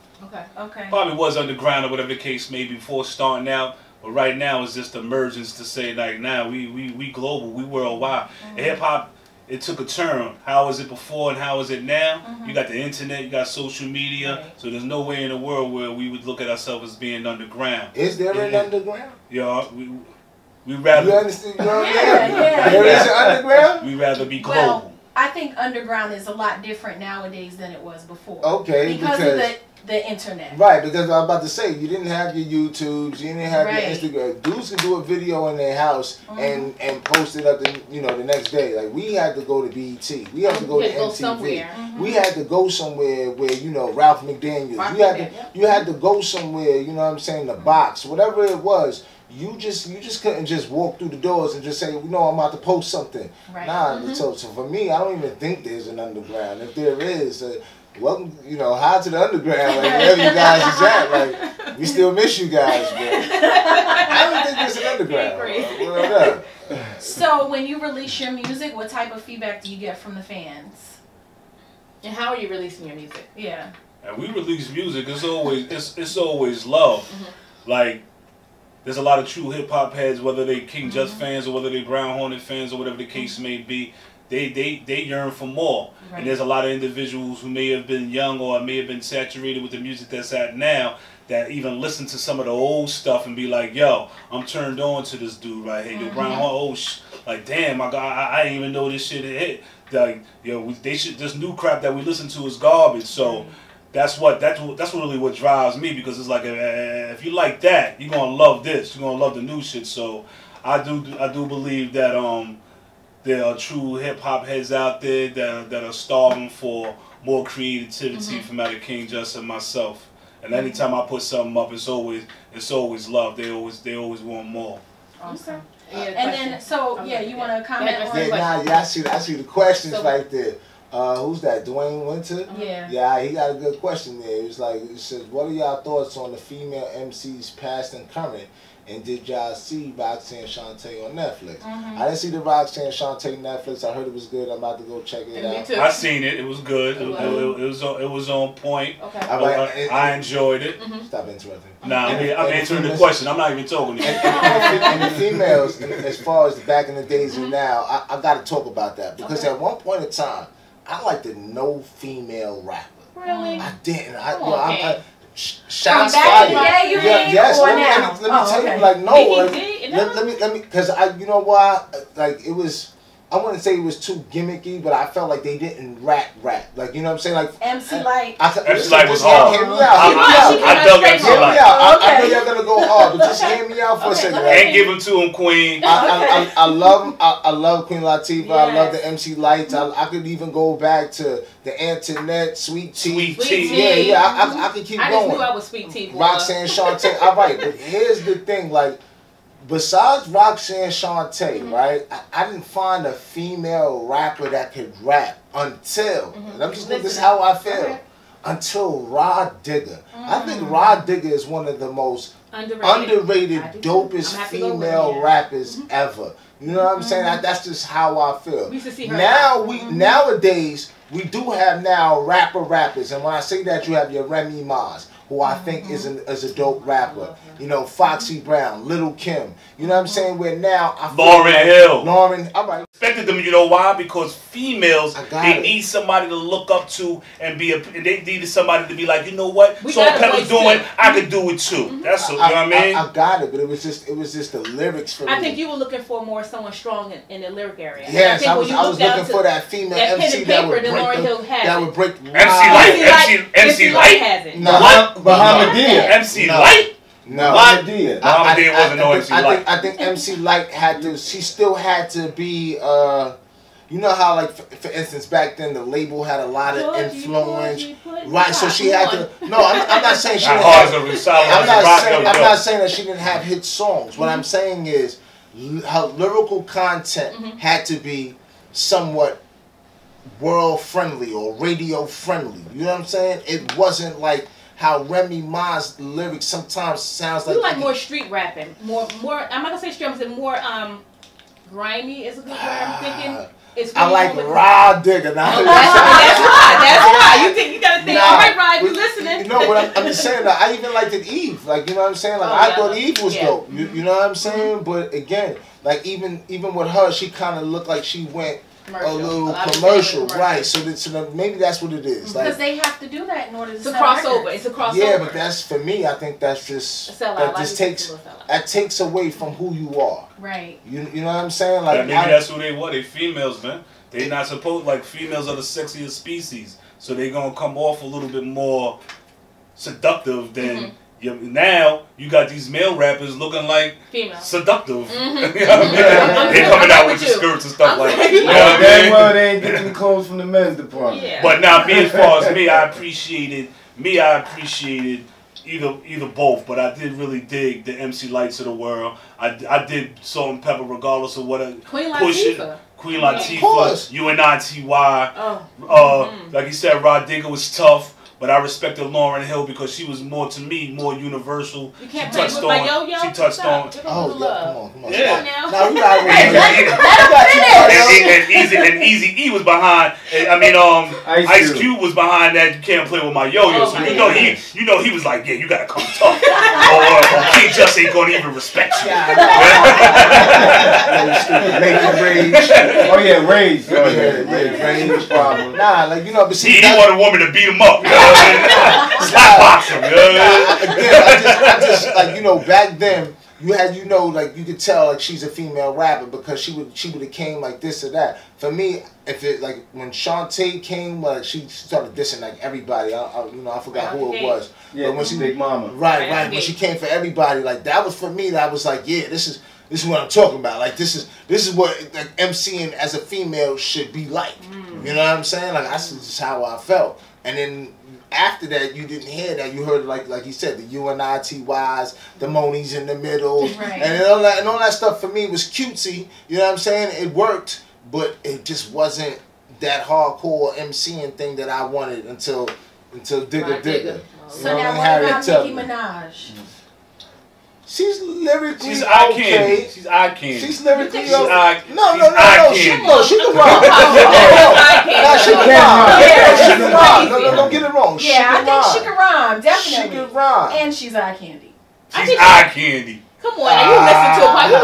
Okay. Probably was underground or whatever the case may be before starting out. But right now it's just emergence to say like now we global, we worldwide. Hip hop, it took a turn. How was it before and how is it now? You got the internet, you got social media, so there's no way in the world where we would look at ourselves as being underground. Is there an underground? Yeah, we rather. You understand? You know what I mean? Yeah. There is an underground? We rather be global. Well, I think underground is a lot different nowadays than it was before. Okay, because of the internet. Right, because I was about to say, you didn't have your YouTubes, you didn't have your Right. Instagram. Dudes could do a video in their house and post it up the next day. Like, we had to go to BET. We had to go to MTV. Somewhere. We had to go somewhere where, Ralph McDaniels. You had to go somewhere, you know what I'm saying, the box, whatever it was. You just couldn't just walk through the doors and just say, I'm about to post something. Right. Nah, so for me, I don't even think there's an underground. If there is, welcome, hi to the underground, like wherever you guys is at. Like, we still miss you guys, but I don't think there's an underground. What up? So when you release your music, what type of feedback do you get from the fans? And how are you releasing your music? Yeah. And we release music, it's always love. Like, there's a lot of true hip hop heads, whether they King Just fans or whether they Brown Hornet fans or whatever the case may be. They yearn for more. Right. And there's a lot of individuals who may have been young or may have been saturated with the music that's out now that even listen to some of the old stuff and be like, yo, I'm turned on to this dude right here. Yo, Brown Hornet, like, damn, my God, I didn't even know this shit had hit. Like, this new crap that we listen to is garbage. So that's really what drives me, because it's like if you like that, you're gonna love this. You're gonna love the new shit. So I do believe that there are true hip hop heads out there that are starving for more creativity from out of King Just and myself. And anytime I put something up, it's always love. They always want more. Awesome. And then, you want to comment on I see the questions right there. Who's that? Dwayne Winter? Yeah. Yeah, he got a good question there. It says, what are y'all thoughts on the female MCs past and current? And did y'all see Roxanne and Shantae on Netflix? I didn't see the Roxanne and Shantae Netflix. I heard it was good. I'm about to go check it out. Me too. I seen it. It was good. It was on point. Okay. I enjoyed it. Stop interrupting. Nah, I'm answering the question. I'm not even talking to you. And the females, as far as back in the days and now, I got to talk about that. Because at one point in time, I liked the no female rapper. Really? I didn't. Back Shots in the fired. day, you mean, Yes, or let now? me tell you, like, no, let me, because you know why? Like, it was, I wouldn't say it was too gimmicky, but I felt like they didn't rap. Like, you know what I'm saying? Like, MC Light. MC Light was hard. Hear me out. I dug MC Light. I know y'all gonna go hard, but just hear me out for a second. And give them to him, Queen. I love Queen Latifah. I love the MC Lights. I could even go back to the Antoinette, Sweet Tea. Sweet Tea. Yeah. I could keep going. I just knew I was Sweet Tea. Roxanne, Shantae. All right, but here's the thing, like, besides Roxanne Shante, right? I didn't find a female rapper that could rap until, and I'm just this is how I feel, until Rod Digger. I think Rod Digger is one of the most underrated dopest female rappers ever. You know what I'm saying? That's just how I feel. We used to see her nowadays we do have now rappers, and when I say that, you have your Remy Maz, who I think is a dope rapper. You know, Foxy Brown, Little Kim. You know what I'm saying? Where now I feel Lauryn Hill. Lauren, all right. Respected them, you know why? Because females, they need somebody to look up to and they needed somebody to be like, you know what? Salt Pepper's doing, I could do it too. That's you know what I mean? I got it, but it was just the lyrics for me. I think you were looking for more someone strong in the lyric area. Yes, I was looking for that female MC that would break. MC Light has it. Bahamadia. MC Light. No, Bahamadia wasn't no MC Light. I think MC Light had to. She still had to be. You know how, like, for instance, back then the label had a lot of influence, right? So she had to. No, I'm not saying she didn't have. I'm not saying that she didn't have hit songs. What I'm saying is, her lyrical content had to be somewhat world friendly or radio friendly. You know what I'm saying? It wasn't like how Remy Ma's lyrics sometimes sounds like. You like more street rapping, more. I'm not gonna say street. I'm saying more grimy is a good word. I'm thinking. I like Rod Digger. Now. That's why. You think you gotta think, all right, Rod, you listening. No, but I'm just saying that I even liked it Eve. Like, you know what I'm saying? Like, I thought Eve was dope. You know what I'm saying? But again, like, even with her, she kind of looked like she went a little commercial, right? So maybe that's what it is. Because they have to do that in order to cross over. It's a crossover. Yeah, but that's, for me, I think that's just that takes away from who you are. Right. You know what I'm saying? Like, maybe that's who they were. They females, man. They not supposed, like, females are the sexiest species, so they gonna come off a little bit more seductive than. Now you got these male rappers looking like seductive. You know what I mean? They coming out with the skirts and stuff like that. You know what I mean? Well, they ain't getting the clothes from the men's department. Yeah. But now, me as far as me, I appreciated either both. But I did really dig the MC Lights of the world. I did Salt and Pepper regardless of what Queen Latifah. Queen Latifah, UNITY. Like you said, Rod Digger was tough. But I respected Lauryn Hill because she was more universal. You can't play with my yo-yo. She touched on. Oh yeah, come on. Yeah. Now you got and Easy E was behind. I mean, Ice Cube was behind that. You can't play with my yo-yo. So you know he was like, yeah, you gotta come tough, or King Just ain't gonna even respect you. Rage. Oh yeah, Rage. Rage problem. Nah, like, you know, but see, he wanted a woman to beat him up. Slap him. I just like, you know, back then you had, you know, like, you could tell like she's a female rapper because she would have came like this or that. For me, if it like when Shantae came, like she started dissing like everybody. I forgot who it was. Yeah, but when she Big Mama. Right. When she came for everybody, like that was for me. That was like, yeah, this is what I'm talking about. Like this is what like MCing as a female should be like. You know what I'm saying? Like that's just how I felt. And then after that, you didn't hear that. You heard like you said, the UNITYs, the Monies in the middle, and all that stuff for me was cutesy. You know what I'm saying? It worked, but it just wasn't that hardcore MCing thing that I wanted until Digger. So now what about Nicki Minaj? She's lyrically She's eye okay. candy. She's eye candy. She's lyrically okay. No. She can rhyme. She can rhyme. No, don't get it wrong. Yeah, I think she can rhyme. Definitely. She can rhyme. And she's eye candy. She's eye candy. Come on, you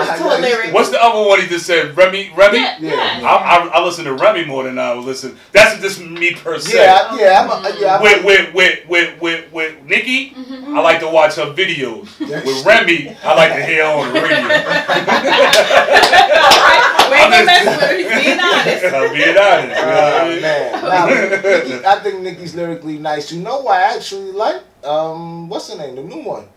listen to a lyric. What's the other one he just said? Remy? Yeah. I listen to Remy more than I would listen. That's just me per se. With Nicki, I like to watch her videos. With Remy, I like to hear her on the radio. I'm being honest. I think Nicki's lyrically nice. You know who I actually like? What's her name? The new one.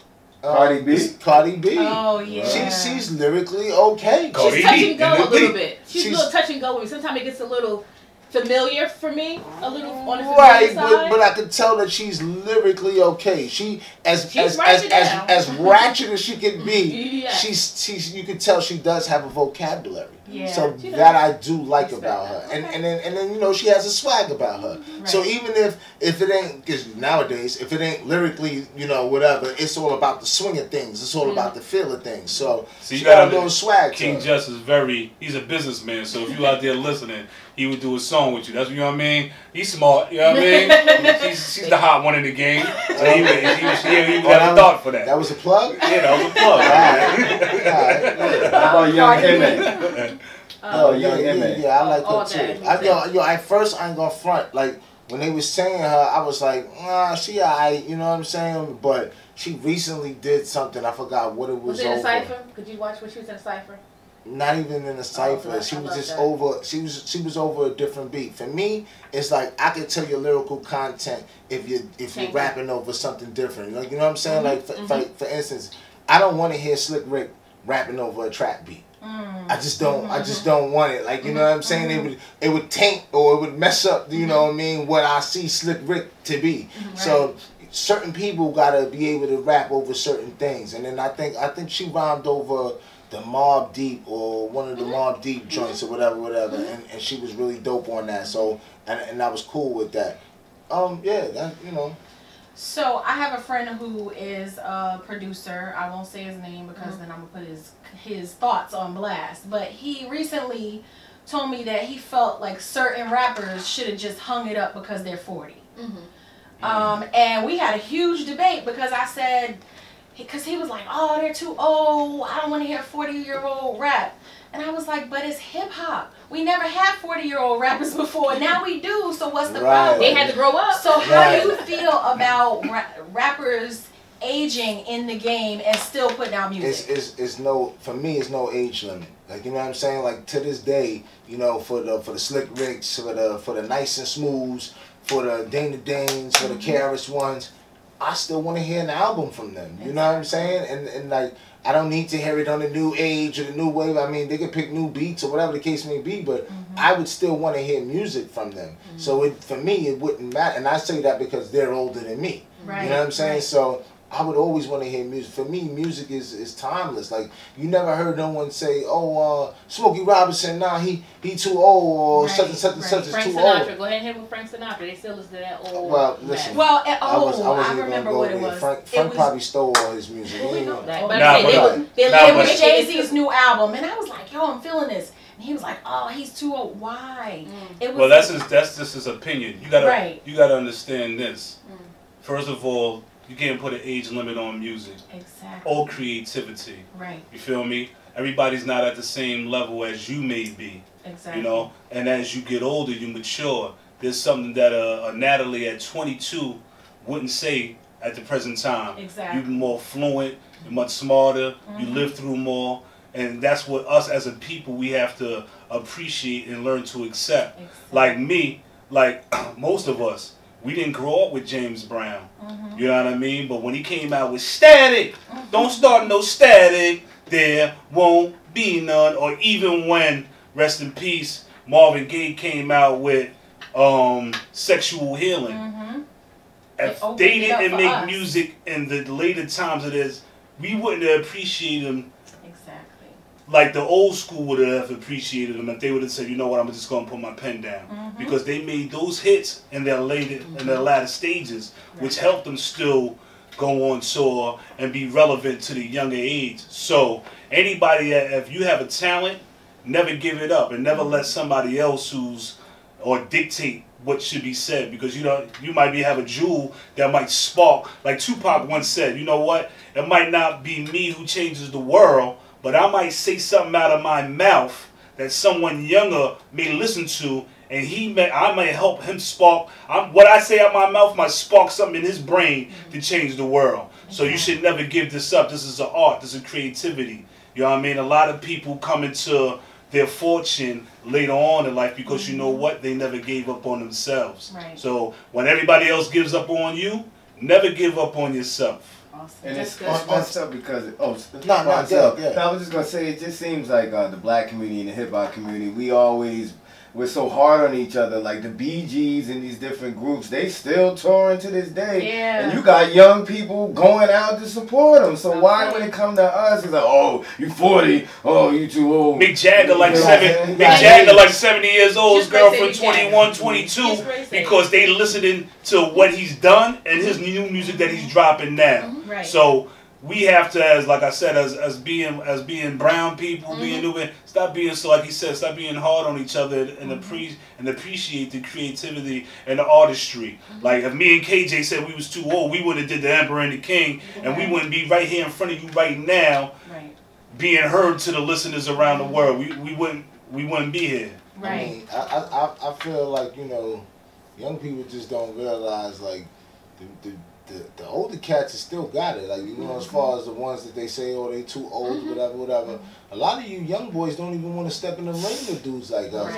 Cardi B. Cardi B. Oh yeah. She's lyrically okay. She's touch and go a little bit. She's a little touch and go with me. Sometimes it gets a little familiar for me, a little on the familiar Right, side. but I could tell that she's lyrically okay. She as ratchet ratchet as she can be. Yeah. She's you can tell she does have a vocabulary. Yeah. So She that does. I do like Respect about that. her, Okay. and then you know she has a swag about her. Right. So even if it ain't, because nowadays if it ain't lyrically, you know, whatever, it's all about the swing of things. It's all about the feel of things. So See, she you got a gotta- little swag. King to her. Just is he's a businessman, so if you out there listening, he would do a song with you. That's what, you know what I mean? He's smart, you know what I mean? She's the hot one in the game. So he would have a thought for that. That was a plug. Yeah, that was a plug. Alright. How about Young M.A.? Oh Young M.A. yeah, I like all her too. that. At first I ain't gonna front. Like when they was saying her, I was like, she alright, you know what I'm saying? But she recently did something. I forgot what it was. Was it over. a cipher? Could you watch when she was in a cipher? Not even in a cipher. I She was love just that. over. She was over a different beat. For me, it's like I could tell your lyrical content if you're Change it. rapping over something different. Like you know what I'm saying? Like for instance, I don't want to hear Slick Rick rapping over a trap beat. I just don't. I just don't want it. Like you know what I'm saying? It would taint or it would mess up. You know what I mean? What I see Slick Rick to be. So certain people gotta be able to rap over certain things. And then I think she rhymed over the Mobb Deep or one of the Mobb Deep joints or whatever. And she was really dope on that. So and I was cool with that. Yeah, that you know. So I have a friend who is a producer. I won't say his name because then I'm gonna put his thoughts on blast. But he recently told me that he felt like certain rappers should have just hung it up because they're 40. And we had a huge debate because I said, because he was like, oh, they're too old. I don't want to hear 40-year-old rap. And I was like, but it's hip hop. We never had 40-year-old rappers before. Now we do. So what's the problem? They had to grow up. So how do you feel about rappers aging in the game and still putting out music? It's no, for me, it's no age limit. Like you know what I'm saying? Like to this day, you know, for the Slick Ricks, for the Nice and Smooths, for the Dana Danes, for the KRS Ones, I still want to hear an album from them. You know what I'm saying? And like I don't need to hear it on the new age or the new wave. I mean, they can pick new beats or whatever the case may be, but I would still want to hear music from them. So for me, it wouldn't matter. And I say that because they're older than me. Right. You know what I'm saying? Right. So I would always want to hear music. For me, music is timeless. Like you never heard no one say, "Oh, Smokey Robinson, nah, he too old," or such and such and such is Frank too Sinatra. old. Go ahead and hit with Frank Sinatra. They still listen to that old. Well, listen. Well, I wasn't even remember gonna what go it there. was. Frank It was probably stole all his music. Well, we He know ain't- that. But Nah, I'm saying but they it was was Jay-Z's new album, and I was like, yo, I'm feeling this. And he was like, oh, he's too old. Why? It was Well, that's just his opinion. You gotta understand this. First of all, you can't put an age limit on music exactly. or creativity. Right. You feel me? Everybody's not at the same level as you may be. Exactly. You know, and as you get older, you mature. There's something that a Natalie at 22 wouldn't say at the present time. Exactly. You're more fluent, you're much smarter, you live through more, and that's what us as a people we have to appreciate and learn to accept. Exactly. Like me, like most of us, we didn't grow up with James Brown. You know what I mean? But when he came out with Static, don't start no static, there won't be none. Or even when, rest in peace, Marvin Gaye came out with Sexual Healing. If they didn't make music in the later times of this, we wouldn't have appreciated them Exactly. like the old school would have appreciated them if they would have said, you know what, I'm just gonna put my pen down, because they made those hits in their latter stages, which helped them still go on tour and be relevant to the younger age. So anybody that, if you have a talent, never give it up and never let somebody else or dictate what should be said, because you might have a jewel that might spark. Like Tupac once said, you know what, it might not be me who changes the world, but I might say something out of my mouth that someone younger may listen to, and I may help him spark. What I say out of my mouth might spark something in his brain to change the world. So you should never give this up. This is an art. This is creativity. You know what I mean? A lot of people come into their fortune later on in life because you know what? They never gave up on themselves. Right. So when everybody else gives up on you, never give up on yourself. Awesome. And That's it's messed up because No, I was just gonna say it just seems like the black community and the hip hop community, we always we're so hard on each other. Like the Bee Gees and these different groups, they still touring to this day. Yeah. And you got young people going out to support them. So why when it come to us, it's like, oh, you 40, oh, you too old. Mick Jagger like You know 70, Mick Jagger like 70 years old, his Just race girlfriend it again. 21, 22, because they listening to what he's done and his new music that he's dropping now. Right. So we have to, as like I said, as being brown people, being new, stop being so, like he said, stop being hard on each other and appreciate the creativity and the artistry. Like if me and KJ said we was too old, we would have did the Emperor and the King, and we wouldn't be right here in front of you right now, being heard to the listeners around the world. We wouldn't be here. Right. I mean, I feel like, you know, young people just don't realize, like, the older cats have still got it. Like, you know, as far as the ones that they say, oh, they too old, whatever. A lot of you young boys don't even want to step in the ring with dudes like us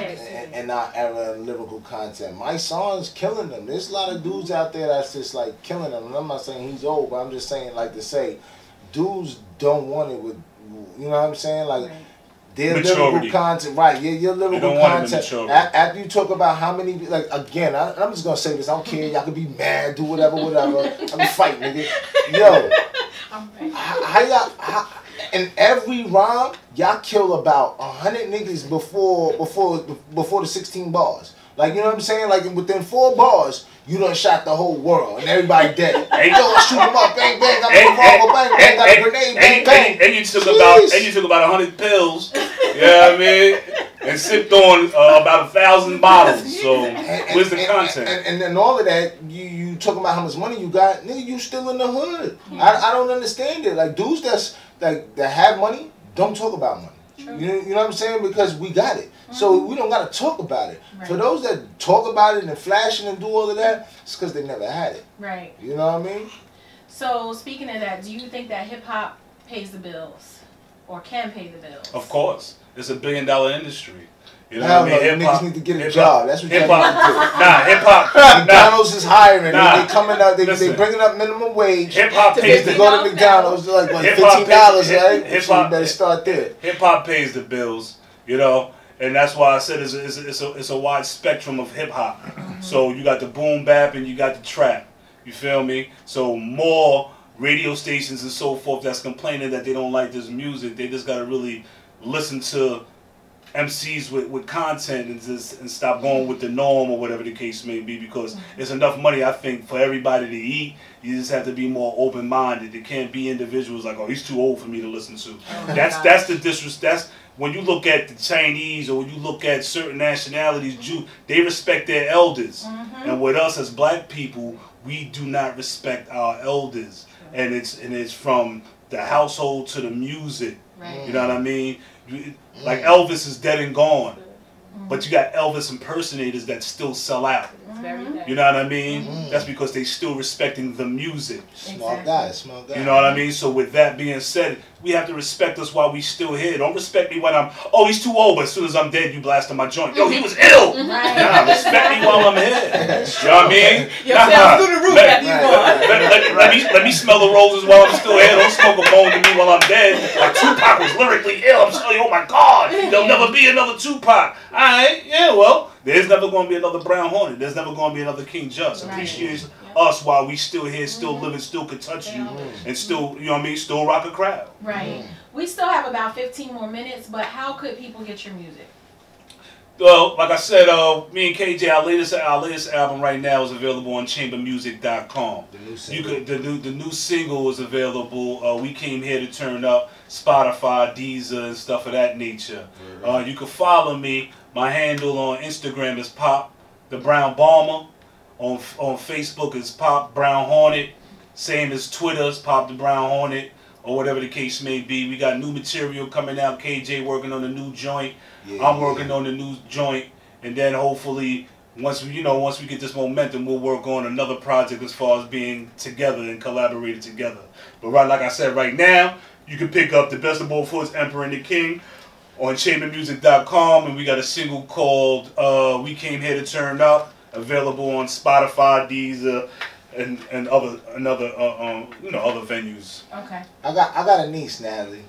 and our era and lyrical content. My son's killing them. There's a lot of dudes out there that's just, like, killing them. And I'm not saying he's old, but I'm just saying, like, to say, dudes don't want it with, you know what I'm saying? Like, their lyrical content, right? Your lyrical content. After you talk about how many, like, again, I'm just gonna say this. I don't care. Y'all can be mad, do whatever. I'm a fight, nigga. Yo, how y'all? In every rhyme, y'all kill about 100 niggas before the 16 bars. Like, you know what I'm saying? Like, within 4 bars, you done shot the whole world and everybody dead. Hey, yo, shoot them up, bang bang, got a revolver, bang bang, got a grenade, bang bang. And you took about 100 pills. You know what I mean? And sipped on about 1,000 bottles. So where's the content? And then all of that, you talking about how much money you got, nigga, you still in the hood. I don't understand it. Like, dudes that have money don't talk about money. You know what I'm saying? Because we got it. So we don't got to talk about it. Right. For those that talk about it and flash it and do all of that, it's because they never had it. Right. You know what I mean? So speaking of that, do you think that hip-hop pays the bills? Or can pay the bills? Of course. It's $1 billion industry. You know what I mean? Niggas need to get a job. That's what you hip-hop. Nah, hip-hop. McDonald's is hiring. They coming up. They bringing up minimum wage. Hip-hop pays to go to McDonald's. Like what, $15, right? Hip-hop, you better start there. Hip-hop pays the bills, you know. And that's why I said it's a wide spectrum of hip-hop. So you got the boom bap and you got the trap. You feel me? So more radio stations and so forth that's complaining that they don't like this music, they just got to really listen to MCs with content and stop going with the norm or whatever the case may be, because it's enough money, I think, for everybody to eat. You just have to be more open-minded. It can't be individuals like, oh, he's too old for me to listen to. That's the disrespect. That's when you look at the Chinese or when you look at certain nationalities, they respect their elders. And with us as black people, we do not respect our elders. And it's from the household to the music. You know what I mean? Like Elvis is dead and gone, but you got Elvis impersonators that still sell out. You know what I mean? That's because they still respecting the music. Small guy. You know what I mean? So with that being said, we have to respect us while we still here. Don't respect me when I'm, oh, he's too old, but as soon as I'm dead, you blast on my joint. Yo, he was ill. Nah, respect me while I'm here. You know what I mean? Let me smell the roses while I'm still here. Don't smoke a bone to me while I'm dead. Like Tupac was lyrically ill. I'm telling you, oh my God, there'll never be another Tupac. All right, yeah, well, there's never going to be another Brown Hornet. There's never going to be another King Just. Appreciate us while we still here, still living, still could touch you, and still, you know what I mean, still rock a crowd. Right. We still have about 15 more minutes, but how could people get your music? Well, like I said, me and KJ, our latest album right now is available on chambermusic.com. The new single is available. We Came Here to Turn Up, Spotify, Deezer, and stuff of that nature. You can follow me. My handle on Instagram is Pop the Brown Bomber. On Facebook is Pop Brown Hornet. Same as Twitter is Pop the Brown Hornet, or whatever the case may be. We got new material coming out. KJ working on a new joint. I'm working on a new joint, and then hopefully once we get this momentum, we'll work on another project as far as being together and collaborating together. But like I said, right now you can pick up The Best of Both Worlds, Emperor and the King, on chambermusic.com, and we got a single called We Came Here to Turn Up, available on Spotify, Deezer, and other venues. Okay. I got a niece, Natalie.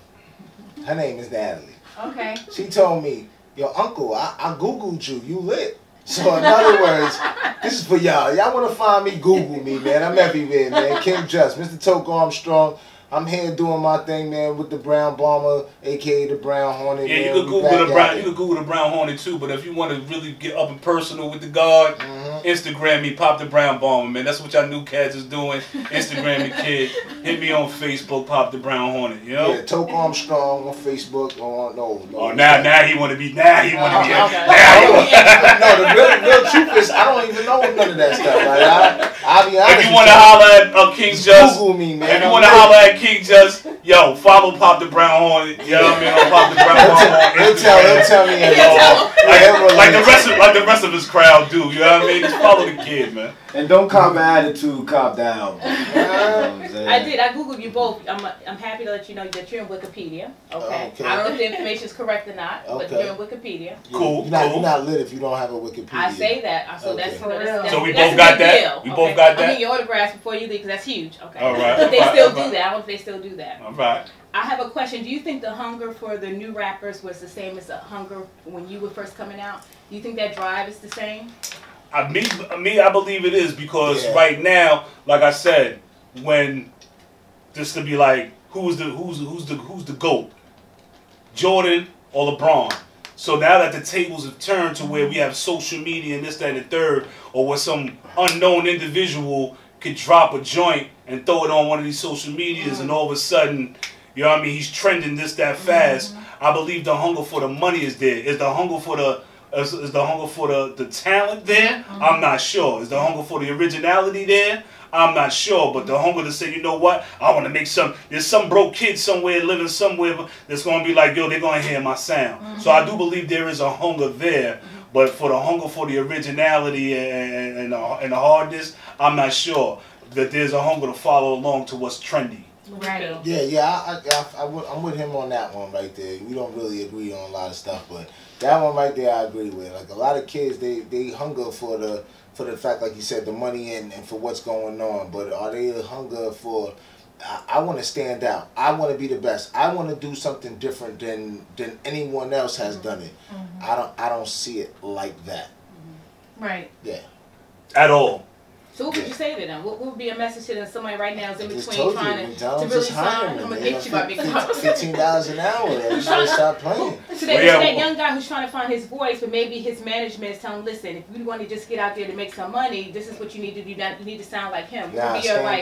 Her name is Natalie. Okay. She told me yo, uncle, I Googled you. You lit. So in other words, this is for y'all. Y'all want to find me, Google me, man. I'm everywhere, man. King Just, Mr. Toke Armstrong. I'm here doing my thing, man, with the Brown Bomber, aka the Brown Hornet. Yeah, man. you could Google the Brown. You could Google the Brown Hornet too. But if you want to really get up and personal with the God, Instagram me, Pop the Brown Bomber, man. That's what y'all new cats is doing. Instagram the kid. Hit me on Facebook, Pop the Brown Hornet. You know. Yeah, Toke Armstrong on Facebook. No. Oh, now he want to be. Now he want to be. No, the real truth is I don't even know none of that stuff. Like, I'll be honest. If you want to holler at King Just, Google me, man. If you want to holler at King Just, yo, follow Pop the Brown Hornet. You know what I mean? On Pop the Brown Hornet. He'll tell me. Like the rest of his crowd do. You know what I mean? Just follow the kid, man. And don't cop my attitude, cop down. I did. I Googled you both. I'm happy to let you know that you're in Wikipedia. Okay. I don't know if the information is correct or not, but you're in Wikipedia. Cool. You're not lit if you don't have a Wikipedia. I say that. So that's for real. So we both got that. We both got that. I need your autographs before you leave because that's huge. Okay. All right. But they still do that. I wonder if they still do that. All right. I have a question. Do you think the hunger for the new rappers was the same as the hunger when you were first coming out? Do you think that drive is the same? I believe it is because right now, like I said, when this to be like, who's the GOAT? Jordan or LeBron? So now that the tables have turned to where we have social media and this, that, and the third, or where some unknown individual could drop a joint and throw it on one of these social medias, and all of a sudden, you know what I mean, he's trending this, that fast. I believe the hunger for the money is there. Is the hunger for the talent there? I'm not sure. Is the hunger for the originality there? I'm not sure. But the hunger to say, you know what, I want to make there's some broke kid somewhere living somewhere that's going to be like, yo, they're going to hear my sound. So I do believe there is a hunger there. But for the hunger for the originality and the hardness, I'm not sure that there's a hunger to follow along to what's trendy. Right. Yeah, I'm with him on that one right there. We don't really agree on a lot of stuff, but that one right there I agree with. Like a lot of kids, they hunger for the fact, like you said, the money and for what's going on. But are they hunger for? I want to stand out. I want to be the best. I want to do something different than anyone else has done it. I don't see it like that. Right. Yeah. At all. So what would you say to them? What would be a message to them? Somebody right now is in between trying to really sign. sign. I'm gonna hit you about $15 an hour. You should stop playing. So there's that young guy who's trying to find his voice, but maybe his management is telling him, listen, if you want to just get out there to make some money, this is what you need to do. You need to sound like him.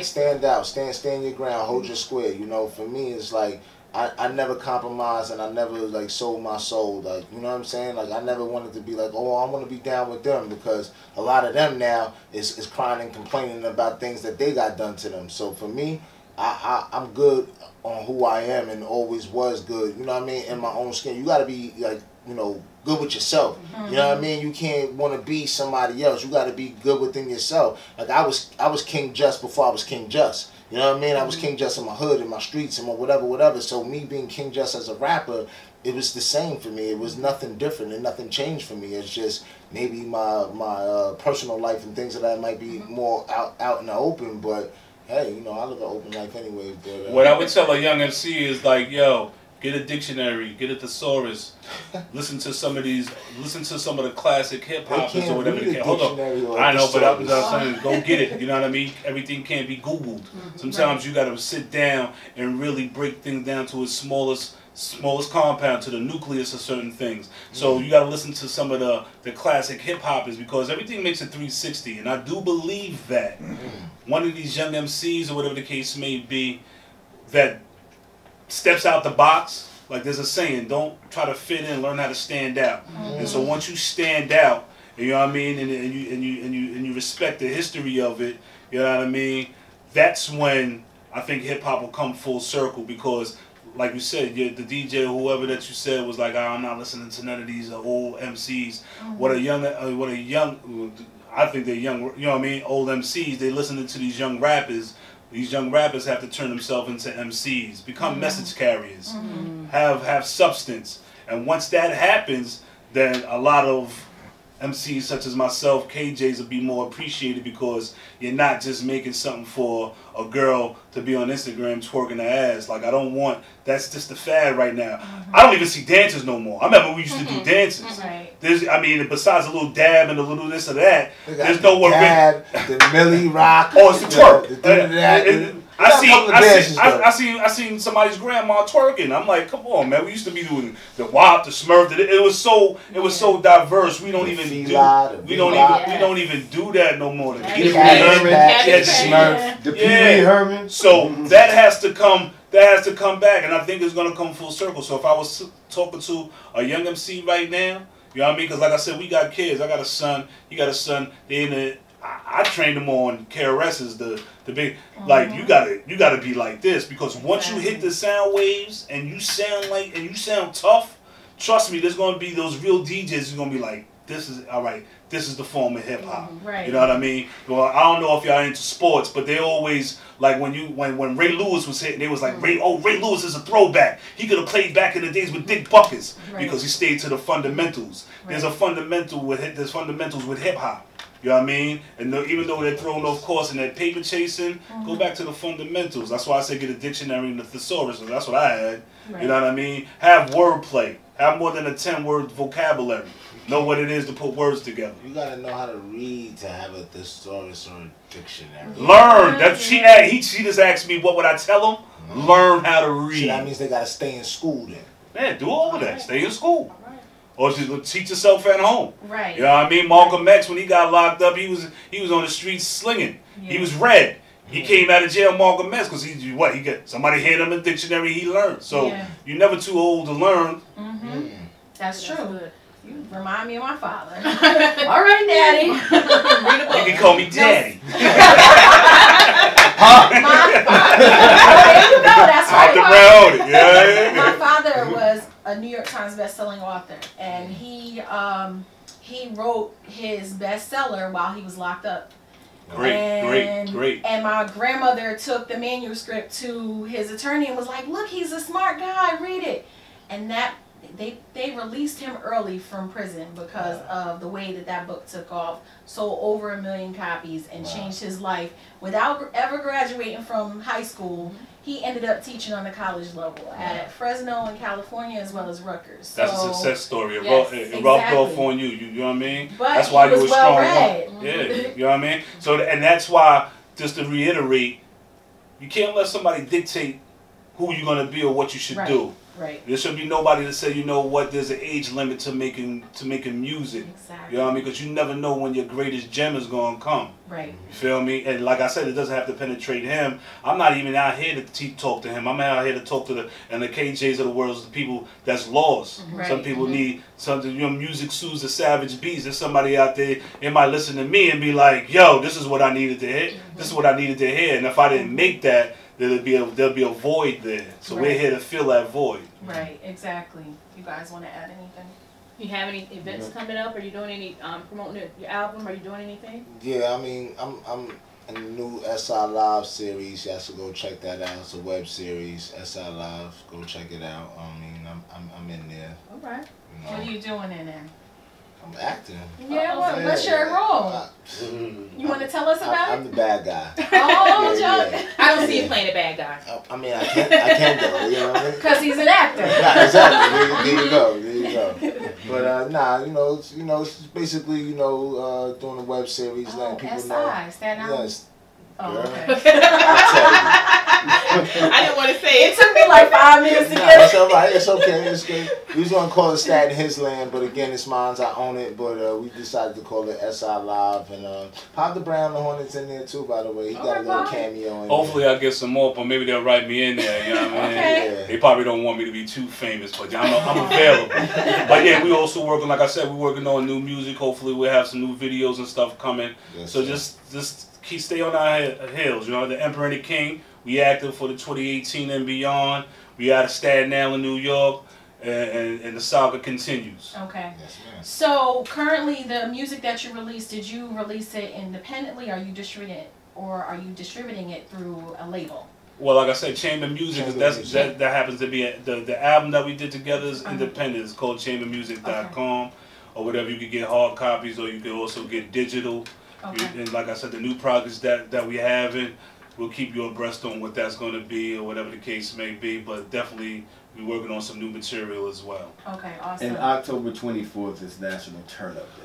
Stand out. Stand your ground. Hold your square. You know, for me, it's like, I never compromised and I never like sold my soul. Like, you know what I'm saying? Like I never wanted to be like, oh, I want to be down with them, because a lot of them now is crying and complaining about things that they got done to them. So for me, I'm good on who I am and always was good. You know what I mean? In my own skin. You got to be like, you know, good with yourself. You know what I mean? You can't want to be somebody else. You got to be good within yourself. Like I was King Just before I was King Just. You know what I mean? I was King Just in my hood, in my streets, and my whatever. So me being King Just as a rapper, it was the same for me. It was nothing different and nothing changed for me. It's just maybe my personal life and things of that might be more out in the open. But hey, you know, I live an open life anyway. But what I would tell a young MC is like, yo, get a dictionary, get a thesaurus, listen to some of the classic hip hoppers or whatever. Hold on, I know, but I'm saying, go get it. You know what I mean? Everything can't be Googled. Sometimes you got to sit down and really break things down to its smallest compound, to the nucleus of certain things. So you got to listen to some of the classic hip hoppers, because everything makes a 360, and I do believe that one of these young MCs or whatever the case may be that steps out the box. Like there's a saying, don't try to fit in, learn how to stand out. And so once you stand out, you know what I mean, and you respect the history of it, you know what I mean, that's when I think hip hop will come full circle. Because like you said, the DJ or whoever that you said was like, I'm not listening to none of these old MCs. I think they're young, you know what I mean, old MCs, they listening to these young rappers. These young rappers have to turn themselves into MCs, become message carriers, have substance. And once that happens, then a lot of MCs such as myself, KJs, will be more appreciated because you're not just making something for a girl to be on Instagram twerking her ass. Like, I don't want, that's just the fad right now. I don't even see dances no more. I remember we used to do dances. There's, I mean, besides a little dab and a little this or that, there's no one. Dab, the Millie Rock. Oh, it's the twerk. I seen somebody's grandma twerking. I'm like, come on, man. We used to be doing the WAP, the Smurf. It was so diverse. We don't even do that no more. The Pee Wee Herman. So that has to come. That has to come back, and I think it's gonna come full circle. So if I was talking to a young MC right now, you know what I mean? Because like I said, we got kids. I got a son. You got a son. They in the. I trained them on KRS's, the big, like, you gotta be like this, because once you hit the sound waves and you sound tough, trust me, there's gonna be those real DJs who's gonna be like, this is alright, this is the form of hip hop. You know what I mean? Well, I don't know if y'all into sports, but they always like when Ray Lewis was hitting, they was like Ray Lewis is a throwback. He could have played back in the days with Dick Buckets because he stayed to the fundamentals. There's fundamentals with hip hop. You know what I mean? And even though they're throwing off course and they're paper chasing, go back to the fundamentals. That's why I say get a dictionary and a thesaurus. So that's what I had. You know what I mean? Have wordplay. Have more than a 10-word vocabulary. Know what it is to put words together. You gotta know how to read to have a thesaurus or a dictionary. Learn. She just asked me what would I tell them? Learn how to read. So that means they gotta stay in school then. Yeah, do all of that. Stay in school. Or just teach yourself at home. Right. You know what I mean? Malcolm X, when he got locked up, he was on the streets slinging. He was red. He came out of jail, Malcolm X, because he got somebody handed him a dictionary, he learned. So you're never too old to learn. That's true. You remind me of my father. All right, Daddy. You can call me Daddy. There you go. That's right. My father was a New York Times best-selling author, and he wrote his bestseller while he was locked up. Great. And my grandmother took the manuscript to his attorney and was like, "Look, he's a smart guy. Read it." And that they released him early from prison because of the way that book took off. Sold over 1 million copies and changed his life without ever graduating from high school. He ended up teaching on the college level at Fresno in California as well as Rutgers. That's a success story. It rubbed off on you. You know what I mean? But that's why you were strong. Yeah, you know what I mean? So, and that's why, just to reiterate, you can't let somebody dictate who you're gonna be or what you should do. Right. There should be nobody to say, you know what, there's an age limit to making music. Exactly. You know what I mean? Because you never know when your greatest gem is gonna come. Right. You feel me? And like I said, it doesn't have to penetrate him. I'm not even out here to talk to him. I'm out here to talk to the KJs of the world, the people that's lost. Some people need something. You know, music soothes the savage beast. There's somebody out there, they might listen to me and be like, yo, this is what I needed to hear. This is what I needed to hear. And if I didn't make that, there'll be a void there. So we're here to fill that void. Right, exactly. You guys want to add anything? You have any events coming up? Are you doing any promoting your album? Are you doing anything? Yeah, I mean, I'm in the new SI Live series. You have to go check that out. It's a web series, SI Live. Go check it out. I mean, I'm in there. All right. You know. What are you doing in there? I'm acting. Yeah, what's your role? You want to tell us about it? I'm the bad guy. Oh, Joe. I don't see you playing a bad guy. I mean, I can't go. You know what I mean? Because he's an actor. Nah, exactly. There you go. But nah, it's basically doing a web series, letting people know. Staten Island? Yes. Oh, okay. I didn't want to say it. It took me like 5 minutes to get it. It's alright. It's okay. It's good. We was gonna call it Staten His Land, but again, it's mine. I own it. But we decided to call it SI Live, and Pop the Brown, the Hornet's in there too. By the way, he got a little cameo in Hopefully, I'll get some more, but maybe they'll write me in there. You know what I mean? Okay. They probably don't want me to be too famous, but I'm available. But yeah, we also working. Like I said, we're working on new music. Hopefully, we'll have some new videos and stuff coming. Yes, so just stay on our heels. You know, the Emperor and the King. We active for the 2018 and beyond. We out of Staten Island, New York, and the saga continues. Okay. Yes, ma'am. So currently, the music that you released, did you release it independently? Are you distributing it through a label? Well, like I said, Chamber Music, that happens to be the album that we did together is independent. It's called chambermusic.com. or whatever. You could get hard copies, or you could also get digital. Okay. And like I said, the new projects that we having, we'll keep you abreast on what that's going to be, or whatever the case may be. But definitely, we're working on some new material as well. Okay, awesome. And October 24th is National Turn Up Day.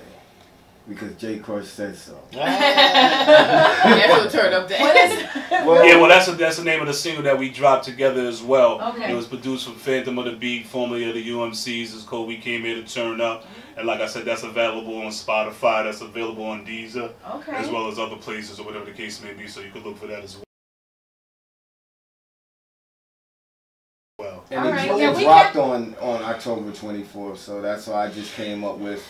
Because J. Crush said so. National Turn Up Day. What is Well, that's the name of the single that we dropped together as well. Okay. It was produced from Phantom of the Beat, formerly of the UMCs. It's called We Came Here to Turn Up. And like I said, that's available on Spotify. That's available on Deezer. Okay. As well as other places or whatever the case may be. So you can look for that as well. And All right, it dropped on October 24th, so that's why I just came up with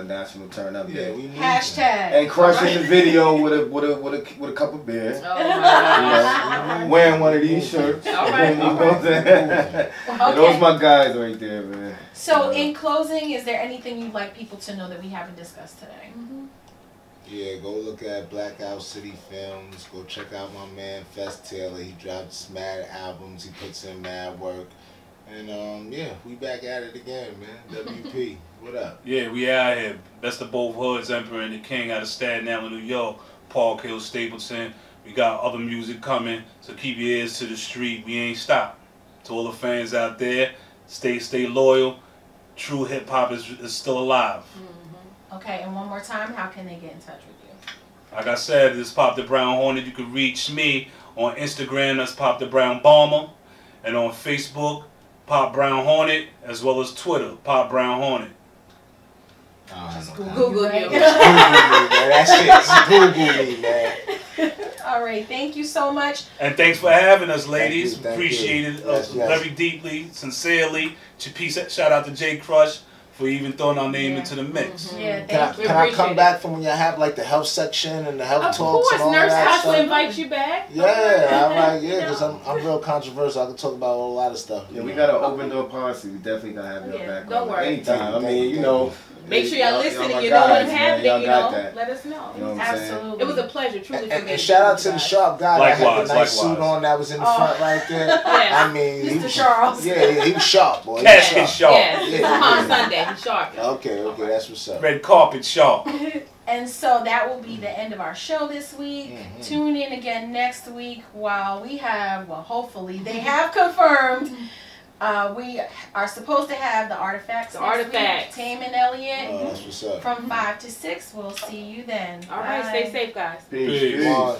National Turn Up Day. Yeah, we need Hashtag. And crushing the video with a cup of beer. Oh my gosh. Wearing one of these shirts. All right, You know what I'm saying? Okay. Those my guys right there, man. So, in closing, is there anything you'd like people to know that we haven't discussed today? Yeah, go look at Blackout City Films. Go check out my man Fest Taylor. He drops mad albums. He puts in mad work. And yeah, we back at it again, man. WP, what up? Yeah, we out here. Best of both hoods, Emperor and the King out of Staten Island, New York. Park Hill, Stapleton. We got other music coming, so keep your ears to the street. We ain't stopped. To all the fans out there, stay loyal. True hip hop is still alive. Okay, and one more time, how can they get in touch with you? Like I said, this Pop the Brown Hornet. You can reach me on Instagram. That's Pop the Brown Bomber, and on Facebook, Pop Brown Hornet, as well as Twitter, Pop Brown Hornet. Google you. Google me, man. That's it. Google me, man. All right, thank you so much. And thanks for having us, ladies. Thank you. Appreciate it Yes. very deeply, sincerely. Shout out to J. Crush for even throwing our name into the mix. Yeah, Can thank you. I come back from when you have like the health section and the health Of talks course, and all Nurse that House will stuff? invite you back. Yeah, I'm like, yeah, because I'm real controversial. I can talk about a lot of stuff. Yeah, we got an open door policy. We definitely gotta have your back Don't on worry. anytime. I mean, you know. Make sure y'all listening. my You know guys, what's man. happening. Y'all You got know, that. let us know. You know what I'm saying? Absolutely. It was a pleasure, truly. for me And shout out to the guys. sharp guy that had the Likewise, nice likewise. suit on that was in the front right there. Yeah. I mean, he Mr. was, Charles. Yeah, he was sharp, boy. He was Casket sharp. sharp. Yes, Yeah, it's Palm yeah. Sunday. He's sharp. Okay, that's what's up. Red carpet sharp. And so that will be the end of our show this week. Tune in again next week while we have, well, hopefully they have confirmed. We are supposed to have the Artifacts. Artifacts. Tame and Elliott. That's what's up. From 5 to 6. We'll see you then. All right, Bye. stay safe, guys. Peace. Peace. One.